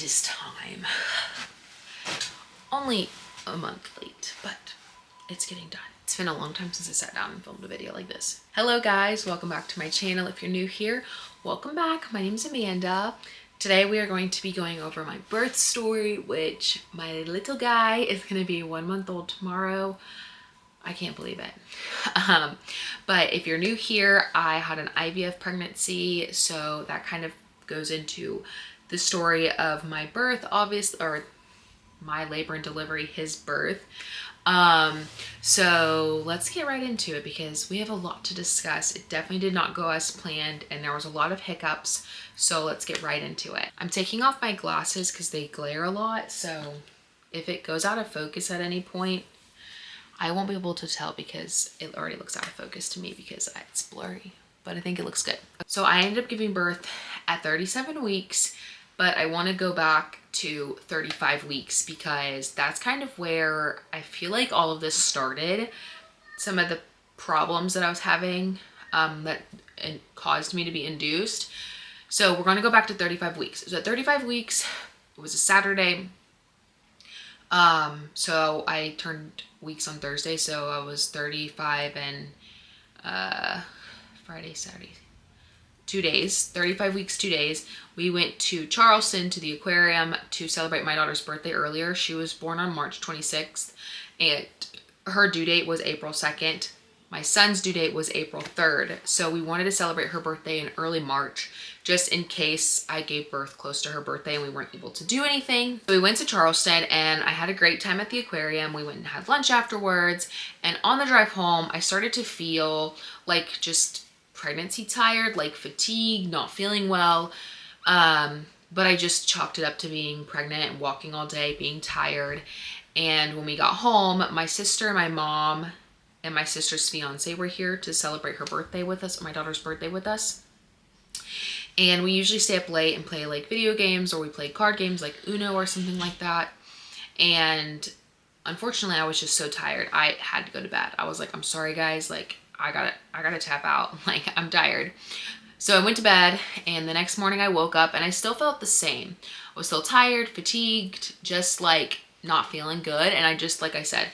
is time. Only a month late, but it's getting done. It's been a long time since I sat down and filmed a video like this. Hello guys, welcome back to my channel. If you're new here, welcome back. My name is Amanda. Today we are going to be going over my birth story, which my little guy is going to be 1 month old tomorrow. I can't believe it. But if you're new here, I had an IVF pregnancy, so that kind of goes into the story of my birth, obviously, or my labor and delivery, his birth. So let's get right into it because we have a lot to discuss. It definitely did not go as planned and there was a lot of hiccups. So let's get right into it. I'm taking off my glasses because they glare a lot. So if it goes out of focus at any point, I won't be able to tell because it already looks out of focus to me because it's blurry, but I think it looks good. So I ended up giving birth at 37 weeks, but I want to go back to 35 weeks because that's kind of where I feel like all of this started. Some of the problems that I was having that caused me to be induced. So we're going to go back to 35 weeks. So at 35 weeks, it was a Saturday. So I turned weeks on Thursday, so I was 35 and Friday, Saturday, 2 days, 35 weeks, 2 days. We went to Charleston to the aquarium to celebrate my daughter's birthday earlier. She was born on March 26th and her due date was April 2nd. My son's due date was April 3rd. So we wanted to celebrate her birthday in early March, just in case I gave birth close to her birthday and we weren't able to do anything. So we went to Charleston and I had a great time at the aquarium. We went and had lunch afterwards. And on the drive home, I started to feel like just pregnancy tired, like fatigue, not feeling well. But I just chalked it up to being pregnant and walking all day, being tired. And when we got home, my sister, my mom, and my sister's fiance were here to celebrate her birthday with us, my daughter's birthday with us. And we usually stay up late and play like video games, or we play card games like Uno or something like that. And unfortunately, I was just so tired. I had to go to bed. I was like, I'm sorry guys, like I gotta tap out. Like I'm tired. So I went to bed and the next morning I woke up and I still felt the same. I was still tired, fatigued, just like not feeling good. And I just, like I said,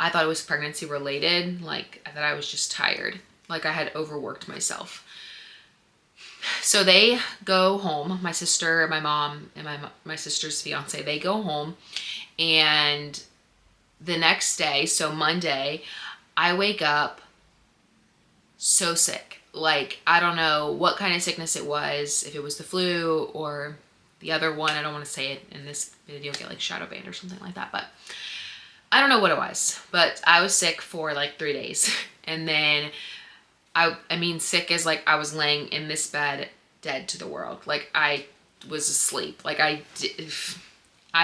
I thought it was pregnancy related. Like I thought I was just tired. Like I had overworked myself. So they go home, my sister, my mom, and my sister's fiance, they go home. And the next day, so Monday, I wake up so sick. Like, I don't know what kind of sickness it was, if it was the flu or the other one. I don't want to say it in this video, get like shadow banned or something like that, but I don't know what it was. But I was sick for like 3 days. And then I mean sick as like I was laying in this bed dead to the world. Like I was asleep. Like I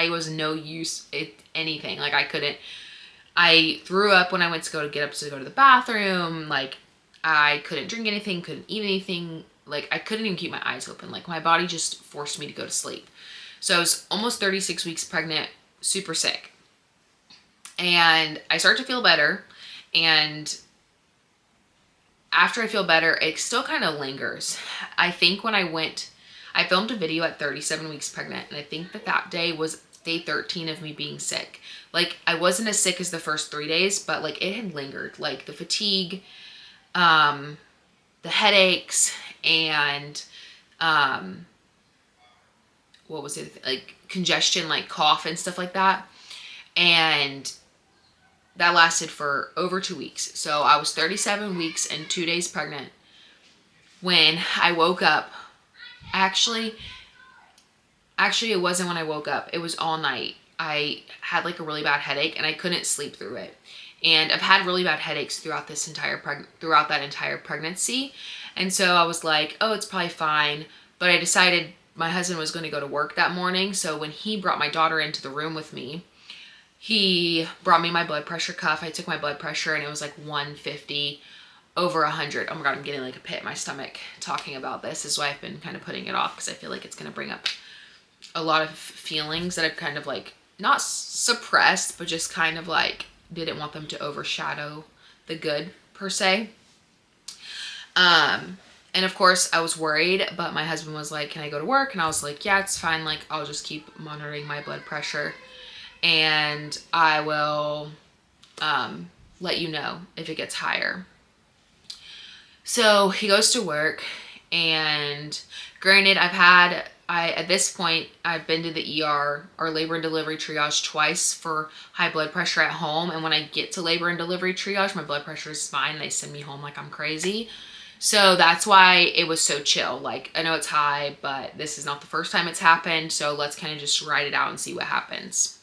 was no use at anything. Like I threw up when I went to get up to go to the bathroom. Like I couldn't drink anything, couldn't eat anything. Like I couldn't even keep my eyes open. Like my body just forced me to go to sleep. So I was almost 36 weeks pregnant, super sick. And I start to feel better. And after I feel better, it still kind of lingers. I think when I filmed a video at 37 weeks pregnant, and I think that day was day 13 of me being sick. Like I wasn't as sick as the first 3 days, but like it had lingered. Like the fatigue, the headaches, and what was it, like congestion, like cough and stuff like that. And that lasted for over 2 weeks. So I was 37 weeks and 2 days pregnant when I woke up. Actually it wasn't when I woke up. It was all night. I had like a really bad headache and I couldn't sleep through it. And I've had really bad headaches throughout that entire pregnancy. And so I was like, oh, it's probably fine. But I decided my husband was going to go to work that morning. So when he brought my daughter into the room with me, he brought me my blood pressure cuff. I took my blood pressure and it was like 150 over 100. Oh my God, I'm getting like a pit in my stomach talking about this. This is why I've been kind of putting it off because I feel like it's going to bring up a lot of feelings that I've kind of like not suppressed, but just kind of like didn't want them to overshadow the good per se. And of course I was worried, but my husband was like, can I go to work? And I was like, yeah, it's fine. Like, I'll just keep monitoring my blood pressure and I will let you know if it gets higher. So he goes to work, and granted, at this point, I've been to the ER or labor and delivery triage twice for high blood pressure at home. And when I get to labor and delivery triage, my blood pressure is fine. They send me home like I'm crazy. So that's why it was so chill. Like, I know it's high, but this is not the first time it's happened. So let's kind of just ride it out and see what happens.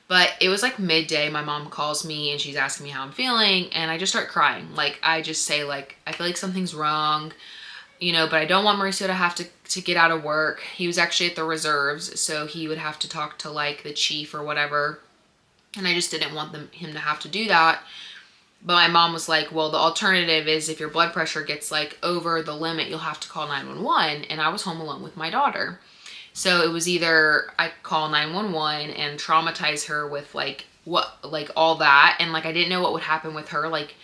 But it was like midday, my mom calls me and she's asking me how I'm feeling, and I just start crying. Like, I just say, like, I feel like something's wrong, you know, but I don't want Mauricio to have to get out of work. He was actually at the reserves, so he would have to talk to like the chief or whatever, and I just didn't want him to have to do that. But my mom was like, well, the alternative is if your blood pressure gets like over the limit, you'll have to call 911. And I was home alone with my daughter. So it was either I call 911 and traumatize her with like all that. And like, I didn't know what would happen with her. Like,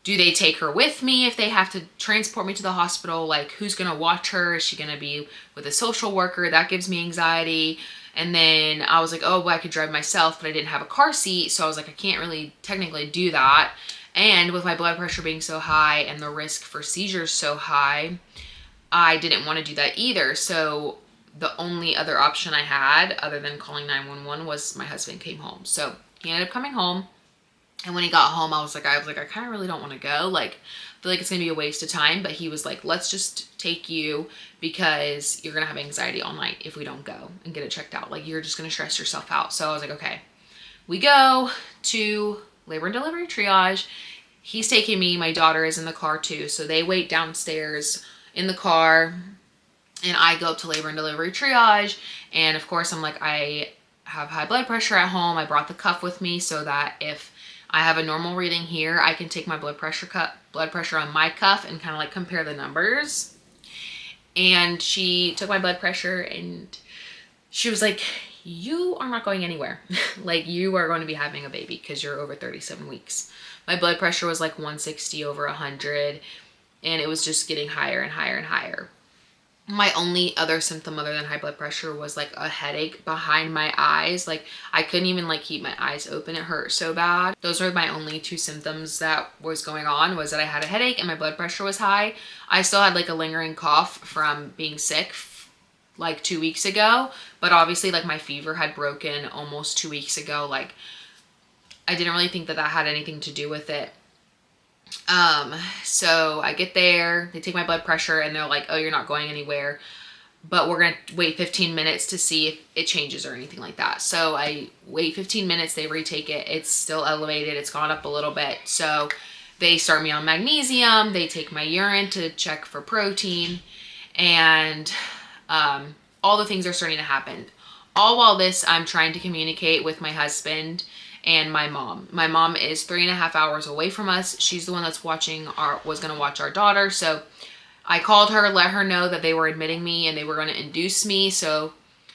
do they take her with me if they have to transport me to the hospital? Like, who's going to watch her? Is she going to be with a social worker? That gives me anxiety. And then I was like, oh, well, I could drive myself, but I didn't have a car seat. So I was like, I can't really technically do that. And with my blood pressure being so high and the risk for seizures so high, I didn't want to do that either. So the only other option I had other than calling 911 was my husband came home. So he ended up coming home. And when he got home, I was like, I kind of really don't want to go. Like, I feel like it's going to be a waste of time. But he was like, let's just take you because you're going to have anxiety all night if we don't go and get it checked out. Like, you're just going to stress yourself out. So I was like, okay. We go to labor and delivery triage. He's taking me. My daughter is in the car too. So they wait downstairs in the car. And I go up to labor and delivery triage. And of course, I'm like, I have high blood pressure at home. I brought the cuff with me so that if I have a normal reading here, I can take my blood pressure on my cuff and kind of like compare the numbers. And she took my blood pressure and she was like, you are not going anywhere. Like, you are going to be having a baby because you're over 37 weeks. My blood pressure was like 160 over 100, and it was just getting higher and higher and higher. My only other symptom other than high blood pressure was like a headache behind my eyes. Like, I couldn't even like keep my eyes open. It hurt so bad. Those were my only two symptoms that was going on, was that I had a headache and my blood pressure was high. I still had like a lingering cough from being sick like 2 weeks ago, but obviously like my fever had broken almost 2 weeks ago. Like, I didn't really think that had anything to do with it. So I get there, they take my blood pressure and they're like, oh, you're not going anywhere, but we're going to wait 15 minutes to see if it changes or anything like that. So I wait 15 minutes, they retake it. It's still elevated. It's gone up a little bit. So they start me on magnesium. They take my urine to check for protein, and, all the things are starting to happen. All while I'm trying to communicate with my husband and my mom. My mom is 3.5 hours away from us. She's the one that's was going to watch our daughter. So I called her, let her know that they were admitting me and they were going to induce me. So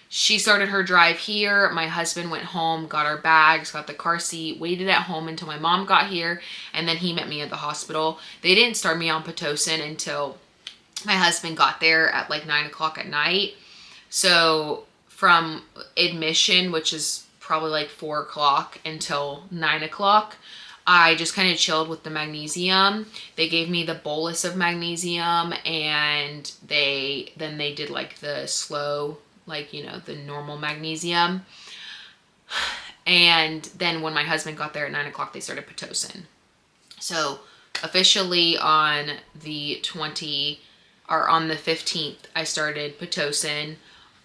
she started her drive here. My husband went home, got our bags, got the car seat, waited at home until my mom got here, and then he met me at the hospital. They didn't start me on Pitocin until my husband got there at like 9 o'clock at night. So from admission, which is probably like 4 o'clock, until 9 o'clock, I just kind of chilled with the magnesium. They gave me the bolus of magnesium, and then they did like the slow, like, you know, the normal magnesium. And then when my husband got there at 9 o'clock, they started Pitocin. So officially on the 15th, I started Pitocin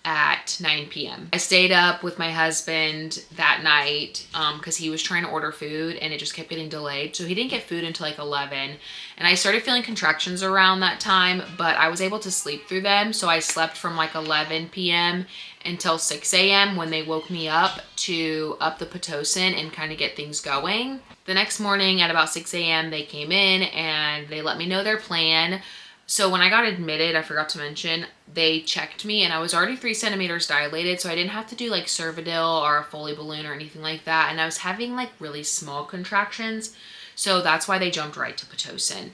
at 9 p.m. I stayed up with my husband that night because he was trying to order food and it just kept getting delayed. So he didn't get food until like 11. And I started feeling contractions around that time, but I was able to sleep through them. So I slept from like 11 p.m. until 6 a.m. when they woke me up to up the Pitocin and kind of get things going. The next morning at about 6 a.m. they came in and they let me know their plan. So when I got admitted, I forgot to mention, they checked me and I was already 3 centimeters dilated. So I didn't have to do like Cervidil or a Foley balloon or anything like that. And I was having like really small contractions. So that's why they jumped right to Pitocin.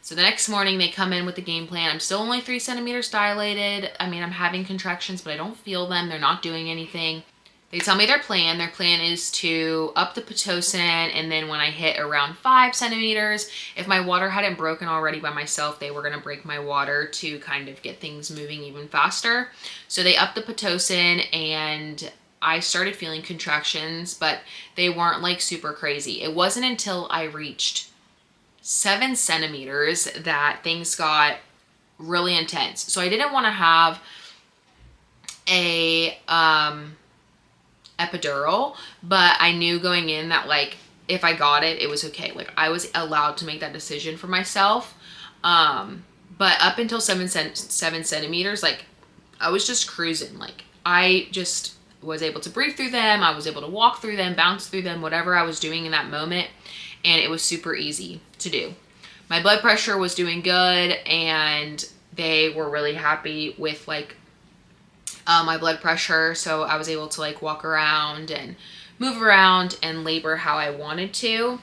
So the next morning they come in with the game plan. I'm still only 3 centimeters dilated. I mean, I'm having contractions, but I don't feel them. They're not doing anything. They tell me their plan. Their plan is to up the Pitocin, and then when I hit around 5 centimeters, if my water hadn't broken already by myself, they were going to break my water to kind of get things moving even faster. So they upped the Pitocin, and I started feeling contractions, but they weren't like super crazy. It wasn't until I reached 7 centimeters that things got really intense. So I didn't want to have a epidural, but I knew going in that like if I got it, it was okay. Like I was allowed to make that decision for myself. But up until 7 centimeters, like I was just cruising. Like I just was able to breathe through them. I was able to walk through them, bounce through them, whatever I was doing in that moment. And it was super easy to do. My blood pressure was doing good, and they were really happy with like my blood pressure. So I was able to like walk around and move around and labor how I wanted to.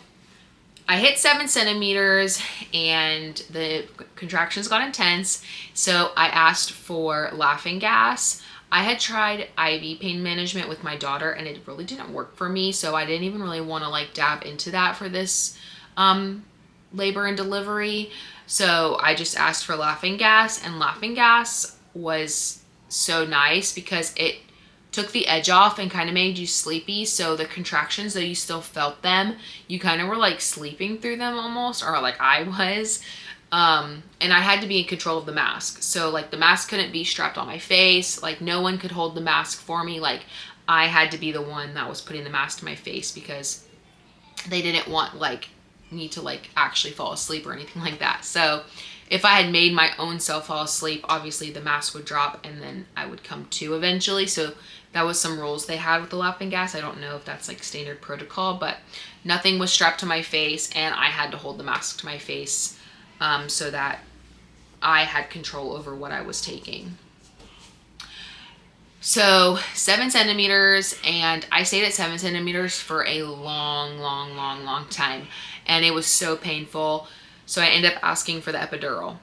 I hit 7 centimeters and the contractions got intense. So I asked for laughing gas. I had tried IV pain management with my daughter and it really didn't work for me. So I didn't even really want to like dab into that for this labor and delivery. So I just asked for laughing gas, and laughing gas was so nice because it took the edge off and kind of made you sleepy. So the contractions, though you still felt them, you kind of were like sleeping through them almost, or like I was. And I had to be in control of the mask. So like the mask couldn't be strapped on my face. Like no one could hold the mask for me. Like I had to be the one that was putting the mask to my face because they didn't want like me to like actually fall asleep or anything like that. So if I had made my own self fall asleep, obviously the mask would drop and then I would come to eventually. So that was some rules they had with the laughing gas. I don't know if that's like standard protocol, but nothing was strapped to my face and I had to hold the mask to my face so that I had control over what I was taking. So 7 centimeters, and I stayed at 7 centimeters for a long time, and it was so painful. So I ended up asking for the epidural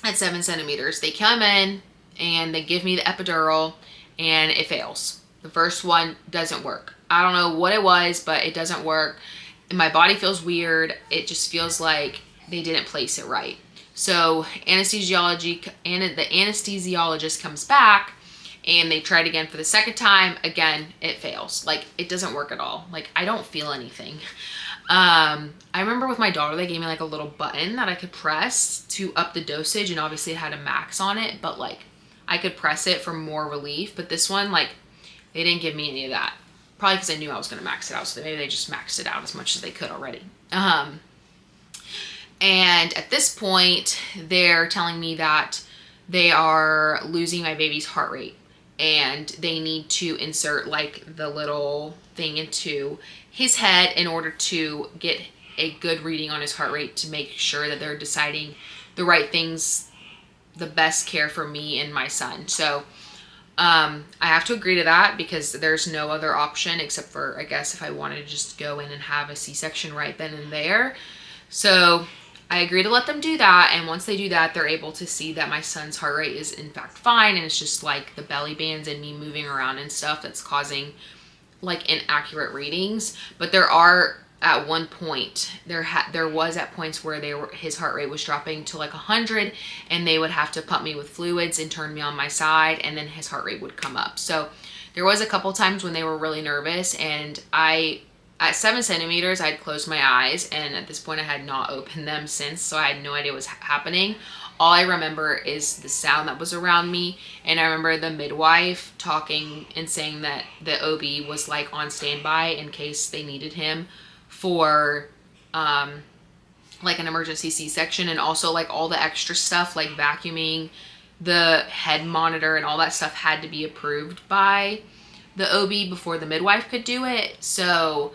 at 7 centimeters. They come in and they give me the epidural and it fails. The first one doesn't work. I don't know what it was, but it doesn't work. And my body feels weird. It just feels like they didn't place it right. So the anesthesiologist comes back and they tried again for the second time. Again, it fails. Like it doesn't work at all. Like I don't feel anything. I remember with my daughter, they gave me like a little button that I could press to up the dosage, and obviously it had a max on it, but like I could press it for more relief. But this one, like they didn't give me any of that. Probably because I knew I was going to max it out. So maybe they just maxed it out as much as they could already. And at this point, they're telling me that they are losing my baby's heart rate and they need to insert like the little thing into his head in order to get a good reading on his heart rate to make sure that they're deciding the right things, the best care for me and my son. So I have to agree to that because there's no other option except for, I guess, if I wanted to just go in and have a C-section right then and there. So I agree to let them do that, and once they do that, they're able to see that my son's heart rate is in fact fine, and it's just like the belly bands and me moving around and stuff that's causing like inaccurate readings. But there are at one point, there was at points where his heart rate was dropping to like 100, and they would have to pump me with fluids and turn me on my side, and then his heart rate would come up. So there was a couple times when they were really nervous, and at 7 centimeters, I'd closed my eyes, and at this point I had not opened them since, so I had no idea what was happening. All I remember is the sound that was around me, and I remember the midwife talking and saying that the OB was like on standby in case they needed him for like an emergency C-section, and also like all the extra stuff like vacuuming the head monitor and all that stuff had to be approved by the OB before the midwife could do it. So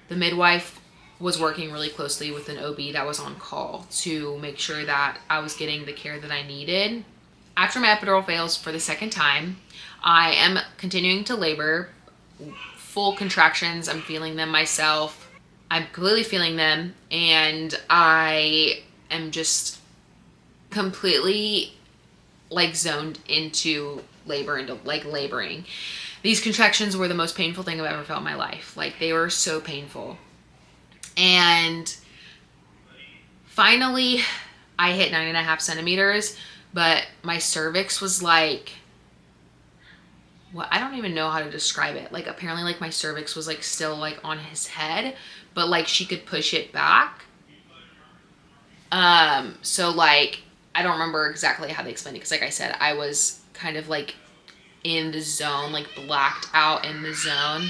the midwife was working really closely with an OB that was on call to make sure that I was getting the care that I needed. After my epidural fails for the second time, I am continuing to labor, full contractions. I'm feeling them myself. I'm completely feeling them, and I am just completely like zoned into labor, into like laboring. These contractions were the most painful thing I've ever felt in my life. Like, they were so painful. And finally I hit 9.5 centimeters, but my cervix was like, well, I don't even know how to describe it. Like, apparently like my cervix was like still like on his head, but like she could push it back. So like, I don't remember exactly how they explained it, because like I said, I was kind of like in the zone, like blacked out in the zone.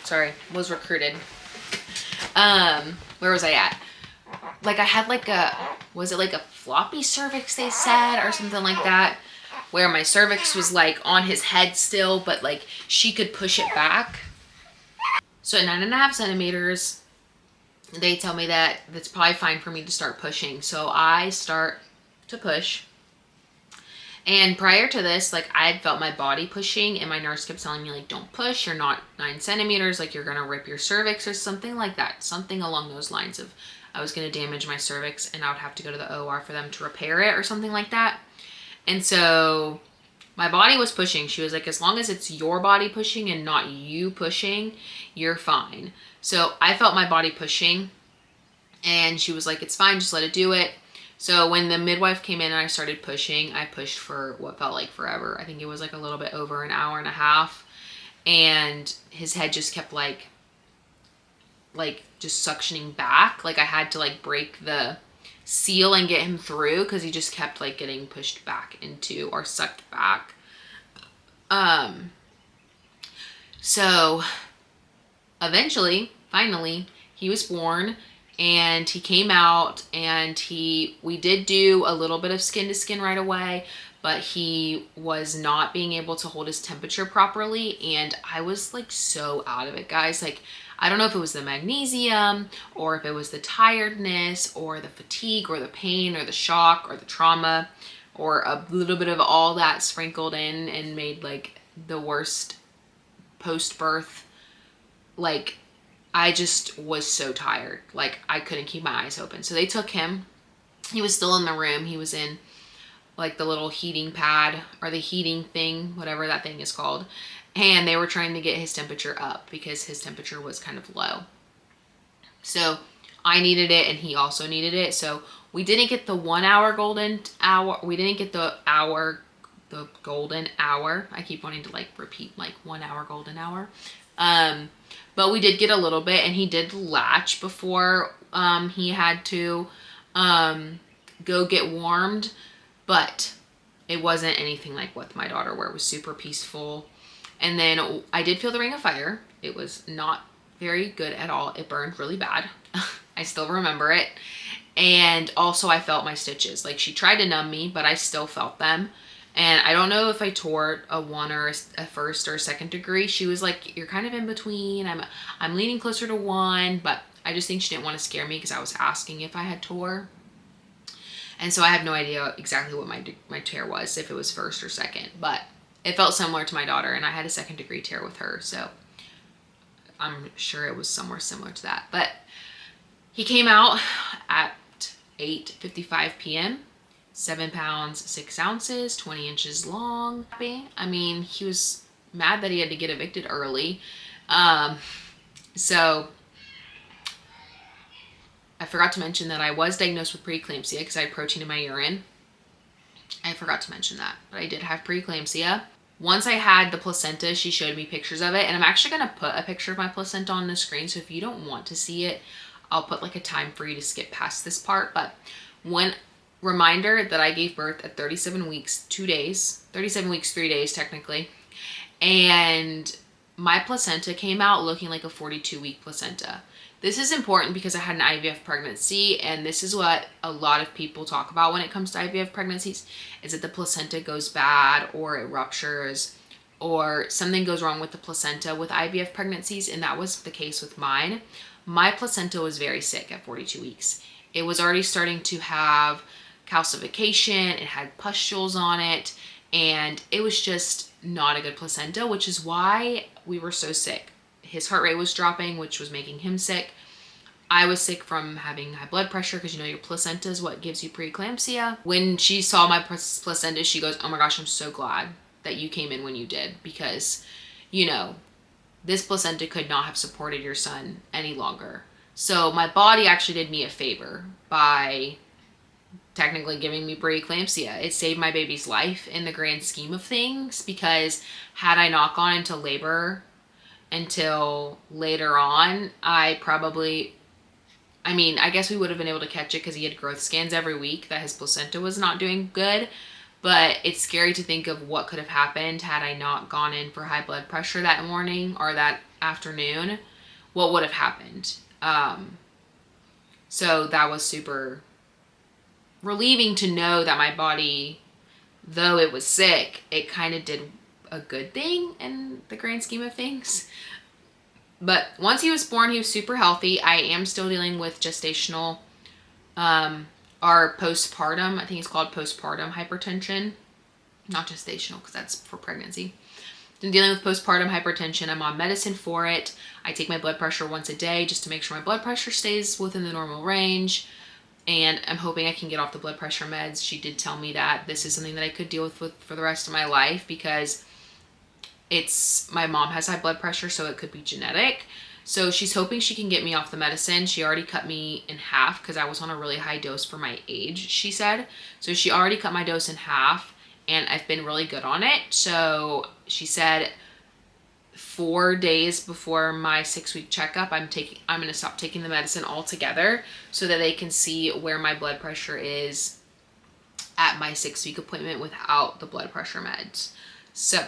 Sorry, was recruited. Where was I at? Like, I had like a, was it like a floppy cervix they said, or something like that, where my cervix was like on his head still, but like she could push it back. So at 9.5 centimeters, they tell me that that's probably fine for me to start pushing. So I start to push. And prior to this, like, I had felt my body pushing, and my nurse kept telling me, like, don't push, you're not 9 centimeters, like, you're gonna rip your cervix or something like that. Something along those lines of I was gonna damage my cervix and I would have to go to the OR for them to repair it or something like that. And so my body was pushing. She was like, as long as it's your body pushing and not you pushing, you're fine. So I felt my body pushing, and she was like, it's fine, just let it do it. So when the midwife came in and I started pushing, I pushed for what felt like forever. I think it was like a little bit over an hour and a half. And his head just kept like just suctioning back. Like, I had to like break the seal and get him through, because he just kept like getting pushed back into, or sucked back. So eventually, finally, he was born. And he came out, and we did do a little bit of skin to skin right away, but he was not being able to hold his temperature properly. And I was like so out of it, guys. Like, I don't know if it was the magnesium, or if it was the tiredness, or the fatigue, or the pain, or the shock, or the trauma, or a little bit of all that sprinkled in and made like the worst post-birth. Like, I just was so tired. Like, I couldn't keep my eyes open. So they took him. He was still in the room. He was in like the little heating pad, or the heating thing, whatever that thing is called. And they were trying to get his temperature up, because his temperature was kind of low. So I needed it, and he also needed it. So we didn't get the 1 hour golden hour. We didn't get the golden hour. I keep wanting to like repeat like 1 hour golden hour. But we did get a little bit, and he did latch before he had to go get warmed, but it wasn't anything like with my daughter, where it was super peaceful. And then I did feel the ring of fire. It was not very good at all. It burned really bad. I still remember it. And also I felt my stitches. Like, she tried to numb me, but I still felt them. And I don't know if I tore a 1 or a first or a second degree. She was like, you're kind of in between. I'm leaning closer to 1, but I just think she didn't want to scare me, because I was asking if I had tore. And so I have no idea exactly what my tear was, if it was first or second, but it felt similar to my daughter, and I had a 2nd degree tear with her. So I'm sure it was somewhere similar to that. But he came out at 8:55 p.m. 7 pounds, 6 ounces, 20 inches long. I mean, he was mad that he had to get evicted early. So I forgot to mention that I was diagnosed with pre-eclampsia, because I had protein in my urine. I forgot to mention that, but I did have pre-eclampsia. Once I had the placenta, she showed me pictures of it, and I'm actually going to put a picture of my placenta on the screen. So if you don't want to see it, I'll put like a time for you to skip past this part. But reminder that I gave birth at 37 weeks, 2 days, 37 weeks, 3 days technically. And my placenta came out looking like a 42-week placenta. This is important because I had an IVF pregnancy, and this is what a lot of people talk about when it comes to IVF pregnancies, is that the placenta goes bad, or it ruptures, or something goes wrong with the placenta with IVF pregnancies, and that was the case with mine. My placenta was very sick at 42 weeks. It was already starting to have calcification, it had pustules on it, and it was just not a good placenta, which is why we were so sick. His heart rate was dropping, which was making him sick. I was sick from having high blood pressure because, you know, your placenta is what gives you preeclampsia. When she saw my placenta, she goes, oh my gosh, I'm so glad that you came in when you did, because, you know, this placenta could not have supported your son any longer. So my body actually did me a favor by technically giving me preeclampsia. It saved my baby's life in the grand scheme of things, because had I not gone into labor until later on, I guess we would have been able to catch it because he had growth scans every week that his placenta was not doing good. But it's scary to think of what could have happened had I not gone in for high blood pressure that morning or that afternoon. What would have happened? So that was super relieving to know that my body, though it was sick, it kind of did a good thing in the grand scheme of things. But once he was born, he was super healthy. I am still dealing with gestational, or postpartum. I think it's called postpartum hypertension, not gestational because that's for pregnancy. I'm dealing with postpartum hypertension. I'm on medicine for it. I take my blood pressure once a day just to make sure my blood pressure stays within the normal range. And I'm hoping I can get off the blood pressure meds. She did tell me that this is something that I could deal with for the rest of my life, because my mom has high blood pressure, so it could be genetic. So she's hoping she can get me off the medicine. She already cut me in half because I was on a really high dose for my age, she said. So she already cut my dose in half, and I've been really good on it. So she said 4 days before my 6-week checkup, I'm going to stop taking the medicine altogether so that they can see where my blood pressure is at my 6-week appointment without the blood pressure meds. So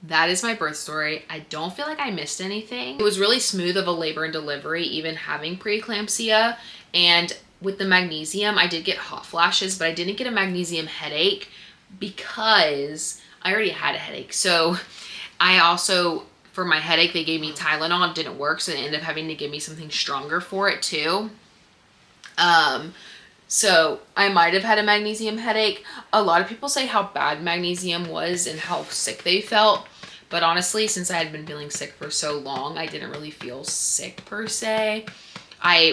that is my birth story. I don't feel like I missed anything. It was really smooth of a labor and delivery, even having preeclampsia. And with the magnesium, I did get hot flashes, but I didn't get a magnesium headache because I already had a headache. So I also, for my headache, they gave me Tylenol. It didn't work, so they ended up having to give me something stronger for it too. So I might have had a magnesium headache. A lot of people say how bad magnesium was and how sick they felt. But honestly, since I had been feeling sick for so long, I didn't really feel sick per se.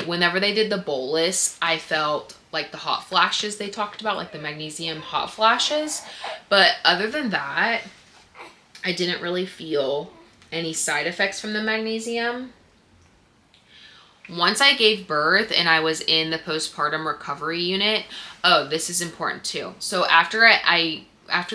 Whenever they did the bolus, I felt like the hot flashes they talked about, like the magnesium hot flashes. But other than that, I didn't really feel any side effects from the magnesium. Once I gave birth and I was in the postpartum recovery unit, this is important too. So after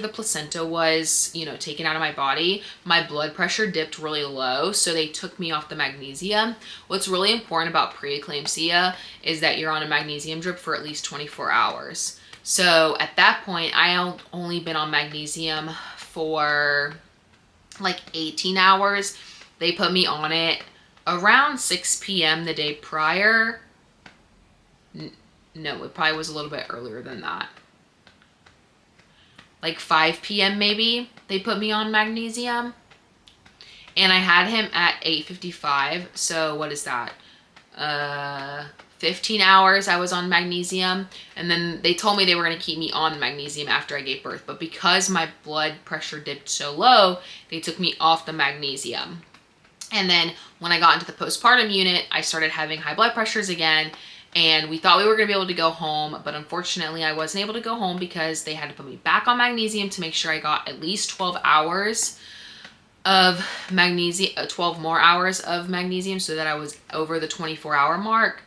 the placenta was, you know, taken out of my body, my blood pressure dipped really low, so they took me off the magnesium. What's really important about preeclampsia is that you're on a magnesium drip for at least 24 hours. So at that point, I only been on magnesium for like 18 hours. They put me on it around 6 p.m. the day prior. No, it probably was a little bit earlier than that. Like 5 p.m. maybe, they put me on magnesium. And I had him at 8:55. So what is that? 15 hours I was on magnesium. And then they told me they were going to keep me on magnesium after I gave birth. But because my blood pressure dipped so low, they took me off the magnesium. And then when I got into the postpartum unit, I started having high blood pressures again. And we thought we were going to be able to go home. But unfortunately, I wasn't able to go home because they had to put me back on magnesium to make sure I got at least 12 hours of magnesium, 12 more hours of magnesium, so that I was over the 24-hour mark.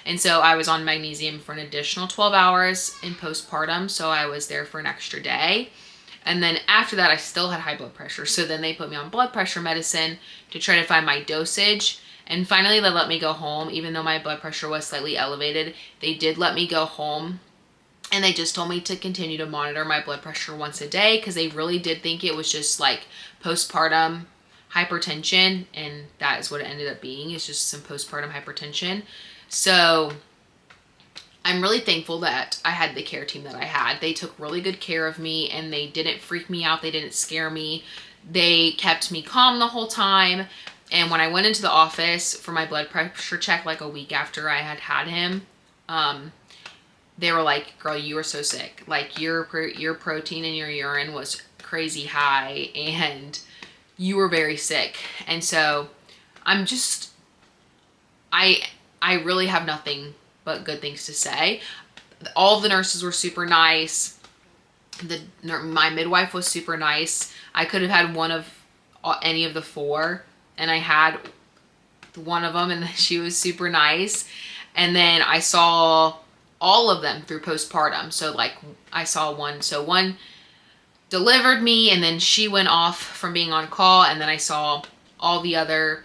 And so I was on magnesium for an additional 12 hours in postpartum. So I was there for an extra day. And then after that, I still had high blood pressure. So then they put me on blood pressure medicine to try to find my dosage. And finally, they let me go home. Even though my blood pressure was slightly elevated, they did let me go home. And they just told me to continue to monitor my blood pressure once a day, because they really did think it was just like postpartum hypertension. And that is what it ended up being. It's just some postpartum hypertension. So I'm really thankful that I had the care team that I had. They took really good care of me, and they didn't freak me out. They didn't scare me. They kept me calm the whole time. And when I went into the office for my blood pressure check, like a week after I had had him, they were like, girl, you were so sick. Like your protein in your urine was crazy high and you were very sick. And so I really have nothing but good things to say. All of the nurses were super nice. My midwife was super nice. I could have had one of any of the 4, and I had one of them, and she was super nice. And then I saw all of them through postpartum. So like I saw one, so one delivered me, and then she went off from being on call, and then I saw all the other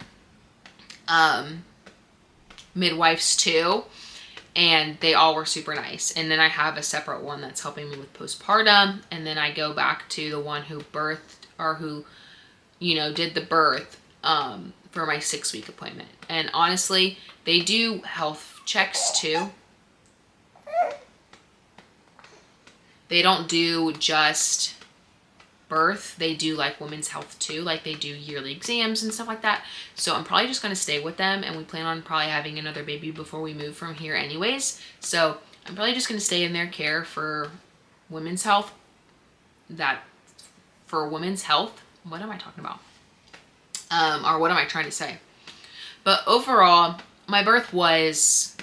midwives too, and they all were super nice. And then I have a separate one that's helping me with postpartum, and then I go back to the one who birthed, or who, you know, did the birth for my 6-week appointment. And honestly, they do health checks too. They don't do just birth, they do like women's health too. Like they do yearly exams and stuff like that. So I'm probably just going to stay with them, and we plan on probably having another baby before we move from here anyways. So I'm probably just going to stay in their care for women's health. What am I talking about? Or what am I trying to say? But overall, my birth was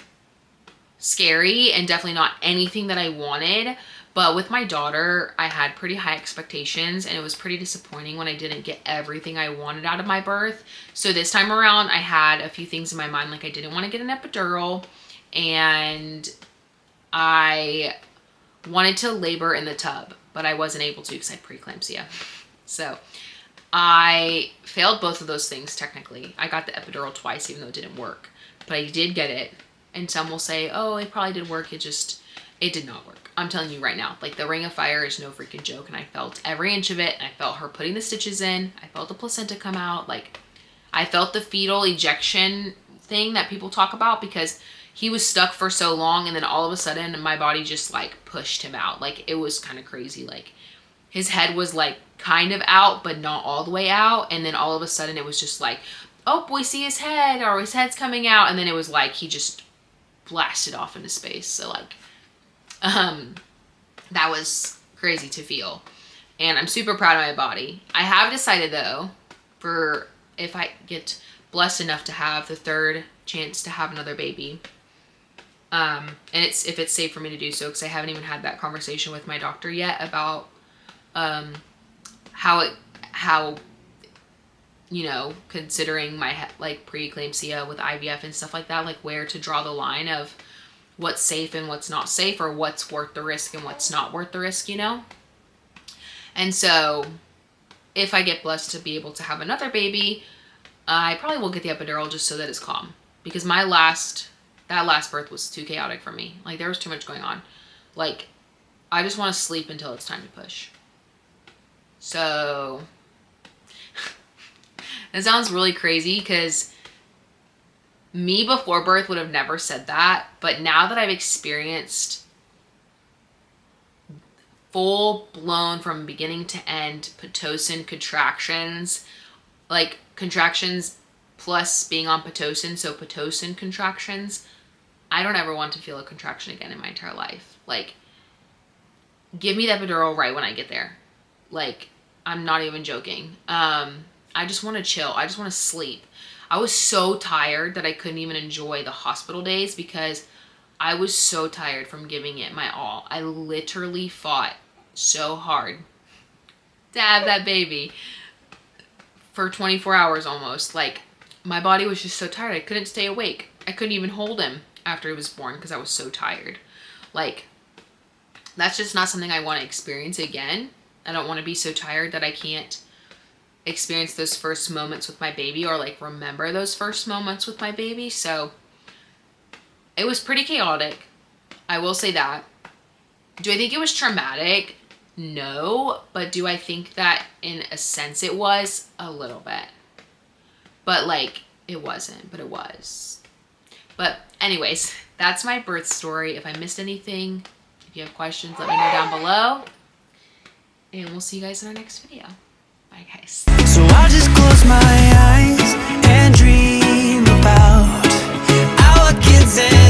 scary and definitely not anything that I wanted. But with my daughter, I had pretty high expectations, and it was pretty disappointing when I didn't get everything I wanted out of my birth. So this time around, I had a few things in my mind. Like I didn't want to get an epidural, and I wanted to labor in the tub, but I wasn't able to because I had preeclampsia. So I failed both of those things technically. I got the epidural twice, even though it didn't work. But I did get it. And some will say, oh, it probably did work. It did not work. I'm telling you right now, like the ring of fire is no freaking joke. And I felt every inch of it. And I felt her putting the stitches in. I felt the placenta come out. Like I felt the fetal ejection thing that people talk about, because he was stuck for so long. And then all of a sudden my body just like pushed him out. Like it was kind of crazy. Like his head was like kind of out, but not all the way out. And then all of a sudden it was just like, oh, we see his head, or his head's coming out. And then it was like, he just blasted off into space. So like, that was crazy to feel. And I'm super proud of my body. I have decided though, for if I get blessed enough to have the 3rd chance to have another baby, and if it's safe for me to do so, because I haven't even had that conversation with my doctor yet about how you know, considering my like pre-eclampsia with IVF and stuff like that, like where to draw the line of what's safe and what's not safe, or what's worth the risk and what's not worth the risk, you know? And so if I get blessed to be able to have another baby, I probably will get the epidural just so that it's calm, because that last birth was too chaotic for me. Like there was too much going on. Like I just want to sleep until it's time to push. So that sounds really crazy, because me before birth would have never said that. But now that I've experienced full blown from beginning to end Pitocin contractions, like contractions plus being on Pitocin, so Pitocin contractions, I don't ever want to feel a contraction again in my entire life. Like give me the epidural right when I get there. Like I'm not even joking. I just want to chill. I just want to sleep. I was so tired that I couldn't even enjoy the hospital days, because I was so tired from giving it my all. I literally fought so hard to have that baby for 24 hours almost. Like my body was just so tired. I couldn't stay awake. I couldn't even hold him after he was born because I was so tired. Like that's just not something I want to experience again. I don't want to be so tired that I can't experience those first moments with my baby, or like remember those first moments with my baby. So it was pretty chaotic, I will say that. Do I think it was traumatic? No. But do I think that in a sense it was? A little bit. But like it wasn't, but it was. But anyways, that's my birth story. If I missed anything, if you have questions, let me know down below, and we'll see you guys in our next video. Bye guys. So I'll just close my eyes and dream about our kids and